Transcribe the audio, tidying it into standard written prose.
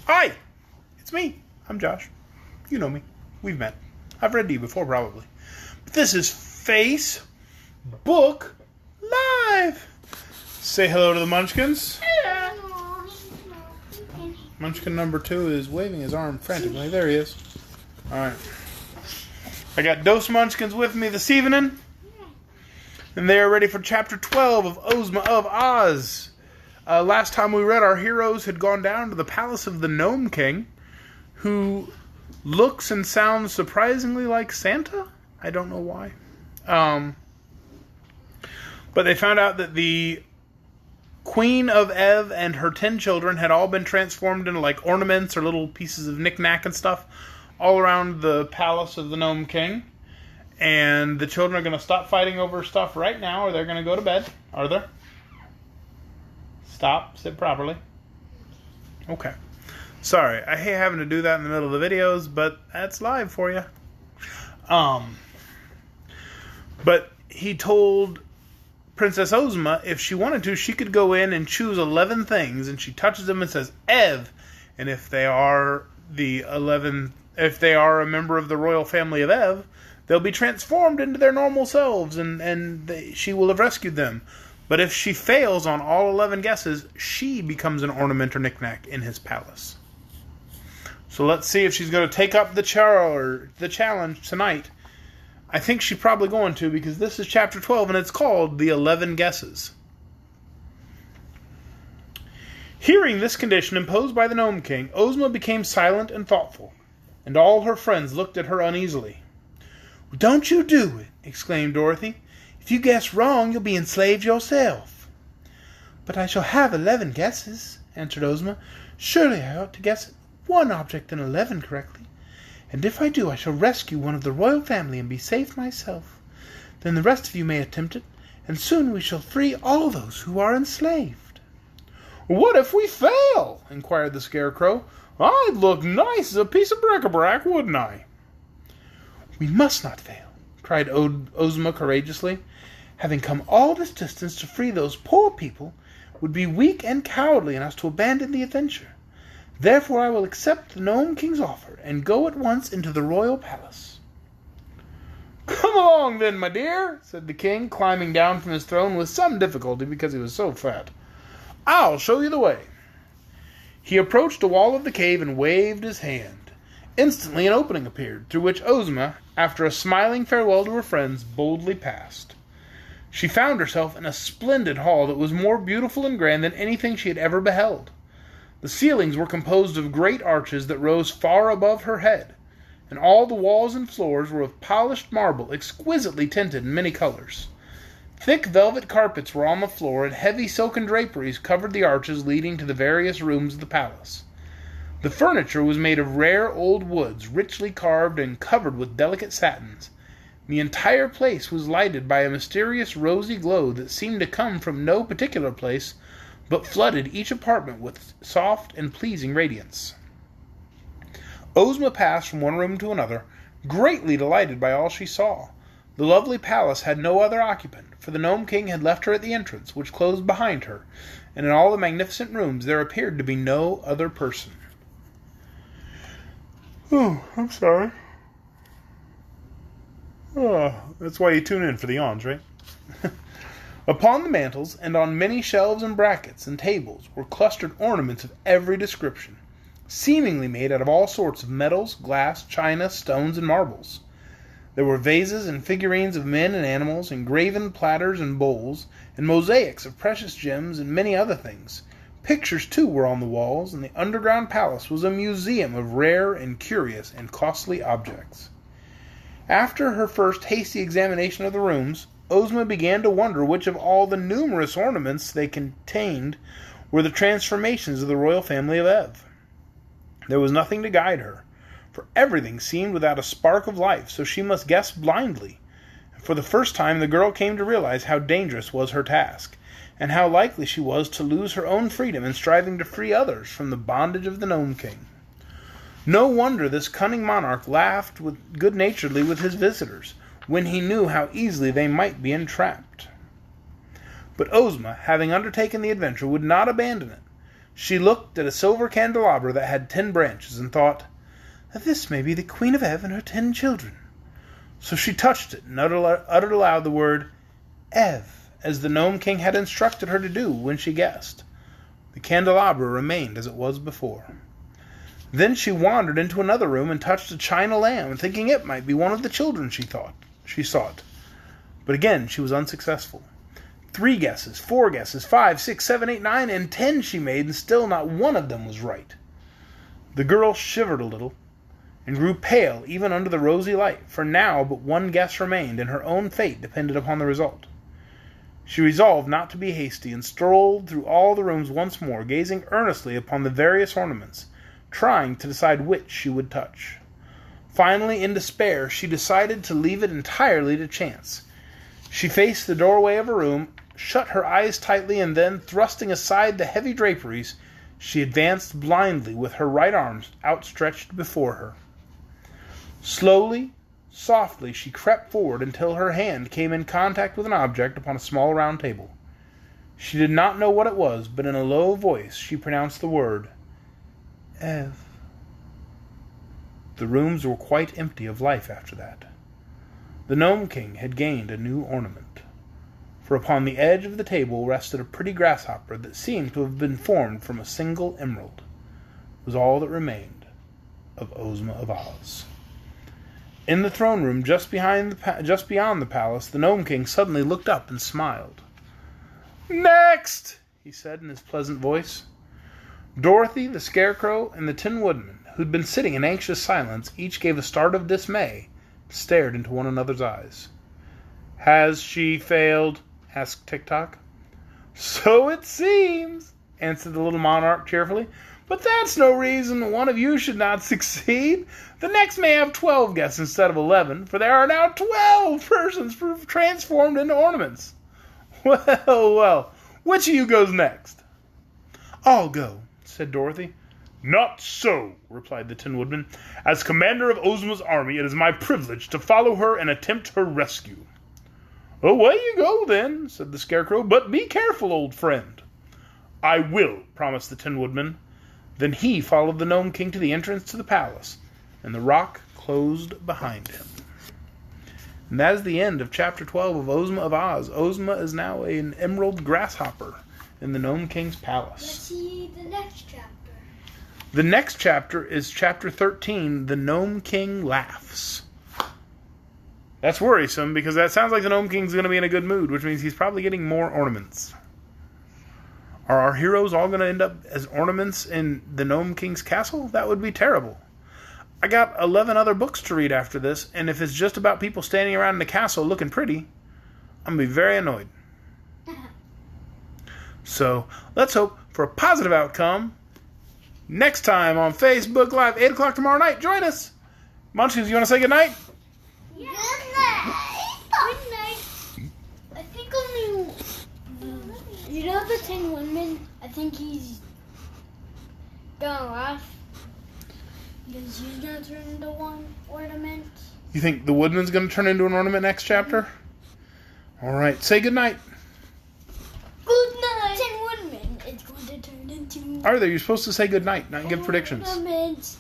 Hi! It's me. I'm Josh. You know me. We've met. I've read to you before, probably. But this is Facebook Live! Say hello to the Munchkins. Munchkin number 2 is waving his arm frantically. There he is. Alright. I got Dos Munchkins with me this evening. And they are ready for Chapter 12 of Ozma of Oz. Last time we read, our heroes had gone down to the palace of the Gnome King, who looks and sounds surprisingly like Santa. I don't know why. But they found out that the Queen of Ev and her 10 children had all been transformed into like ornaments or little pieces of knick-knack and stuff all around the palace of the Gnome King. And the children are going to stop fighting over stuff right now, or they're going to go to bed. Are there? Stop. Sit properly. Okay. Sorry, I hate having to do that in the middle of the videos, but that's live for you. But he told Princess Ozma if she wanted to, she could go in and choose 11 things, and she touches them and says, Ev. And if they are if they are a member of the royal family of Ev, they'll be transformed into their normal selves, and she will have rescued them. But if she fails on all 11 guesses, she becomes an ornament or knickknack in his palace. So let's see if she's going to take up the challenge tonight. I think she's probably going to, because this is Chapter 12, and it's called The 11 Guesses. Hearing this condition imposed by the Gnome King, Ozma became silent and thoughtful, and all her friends looked at her uneasily. "Don't you do it," exclaimed Dorothy. "If you guess wrong, you'll be enslaved yourself." "But I shall have 11 guesses," answered Ozma. "Surely I ought to guess one object in 11 correctly. And if I do, I shall rescue one of the royal family and be safe myself. Then the rest of you may attempt it, and soon we shall free all those who are enslaved." "What if we fail?" inquired the Scarecrow. "I'd look nice as a piece of bric-a-brac, wouldn't I?" "We must not fail," cried Ozma courageously. "Having come all this distance to free those poor people would be weak and cowardly in us to abandon the adventure. Therefore I will accept the Gnome King's offer and go at once into the royal palace." "Come along then, my dear," said the king, climbing down from his throne with some difficulty because he was so fat. "I'll show you the way." He approached a wall of the cave and waved his hand. Instantly an opening appeared, through which Ozma, after a smiling farewell to her friends, boldly passed. She found herself in a splendid hall that was more beautiful and grand than anything she had ever beheld. The ceilings were composed of great arches that rose far above her head, and all the walls and floors were of polished marble, exquisitely tinted in many colors. Thick velvet carpets were on the floor, and heavy silken draperies covered the arches leading to the various rooms of the palace. The furniture was made of rare old woods, richly carved and covered with delicate satins. The entire place was lighted by a mysterious rosy glow that seemed to come from no particular place, but flooded each apartment with soft and pleasing radiance. Ozma passed from one room to another, greatly delighted by all she saw. The lovely palace had no other occupant, for the Gnome King had left her at the entrance, which closed behind her, and in all the magnificent rooms there appeared to be no other person. Oh, I'm sorry. That's why you tune in for the yawns, right? Upon the mantels, and on many shelves and brackets and tables, were clustered ornaments of every description, seemingly made out of all sorts of metals, glass, china, stones, and marbles. There were vases and figurines of men and animals, and graven platters and bowls, and mosaics of precious gems, and many other things. Pictures, too, were on the walls, and the underground palace was a museum of rare and curious and costly objects. After her first hasty examination of the rooms, Ozma began to wonder which of all the numerous ornaments they contained were the transformations of the royal family of Ev. There was nothing to guide her, for everything seemed without a spark of life, so she must guess blindly. And for the first time the girl came to realize how dangerous was her task, and how likely she was to lose her own freedom in striving to free others from the bondage of the Gnome King. No wonder this cunning monarch laughed good-naturedly with his visitors, when he knew how easily they might be entrapped. But Ozma, having undertaken the adventure, would not abandon it. She looked at a silver candelabra that had 10 branches and thought, "This may be the Queen of Ev and her 10 children." So she touched it and uttered aloud the word Ev, as the Gnome King had instructed her to do when she guessed. The candelabra remained as it was before. Then she wandered into another room and touched a china lamb, thinking it might be one of the children she sought. But again she was unsuccessful. 3 guesses, 4 guesses, 5, 6, 7, 8, 9, and 10 she made, and still not one of them was right. The girl shivered a little, and grew pale even under the rosy light, for now but one guess remained, and her own fate depended upon the result. She resolved not to be hasty, and strolled through all the rooms once more, gazing earnestly upon the various ornaments, trying to decide which she would touch. Finally, in despair, she decided to leave it entirely to chance. She faced the doorway of her room, shut her eyes tightly, and then, thrusting aside the heavy draperies, she advanced blindly with her right arm outstretched before her. Slowly, softly, she crept forward until her hand came in contact with an object upon a small round table. She did not know what it was, but in a low voice she pronounced the word, Ev. The rooms were quite empty of life after that. The Gnome King had gained a new ornament, for upon the edge of the table rested a pretty grasshopper that seemed to have been formed from a single emerald. It was all that remained of Ozma of Oz. In the throne room just beyond the palace, the Gnome King suddenly looked up and smiled. "Next!" he said in his pleasant voice. Dorothy, the Scarecrow, and the Tin Woodman, who'd been sitting in anxious silence, each gave a start of dismay, and stared into one another's eyes. "Has she failed?" asked Tick-Tock. "So it seems," answered the little monarch cheerfully. "But that's no reason one of you should not succeed. The next may have 12 guesses instead of 11, for there are now 12 persons transformed into ornaments. Well, which of you goes next?" "I'll go," said Dorothy. "Not so," replied the Tin Woodman. "As commander of Ozma's army, it is my privilege to follow her and attempt her rescue." "Away you go, then," said the Scarecrow. "But be careful, old friend." "I will," promised the Tin Woodman. Then he followed the Gnome King to the entrance to the palace, and the rock closed behind him. And that is the end of Chapter 12 of Ozma of Oz. Ozma is now an emerald grasshopper in the Gnome King's palace. Let's see the next chapter. The next chapter is Chapter 13, The Gnome King Laughs. That's worrisome, because that sounds like the Gnome King's going to be in a good mood, which means he's probably getting more ornaments. Are our heroes all going to end up as ornaments in the Gnome King's castle? That would be terrible. I got 11 other books to read after this, and if it's just about people standing around in the castle looking pretty, I'm going to be very annoyed. So, let's hope for a positive outcome. Next time on Facebook Live, 8 o'clock tomorrow night. Join us. Munchkins, you want to say goodnight? Yeah. Good night. Good night. I think only... You know the Tin Woodman? I think he's gonna laugh. Because he's gonna turn into one ornament. You think the Woodman's going to turn into an ornament next chapter? Alright, say goodnight. Good night. Tin Woodman is going to turn into... Arthur, you're supposed to say goodnight, not give predictions. Ornaments.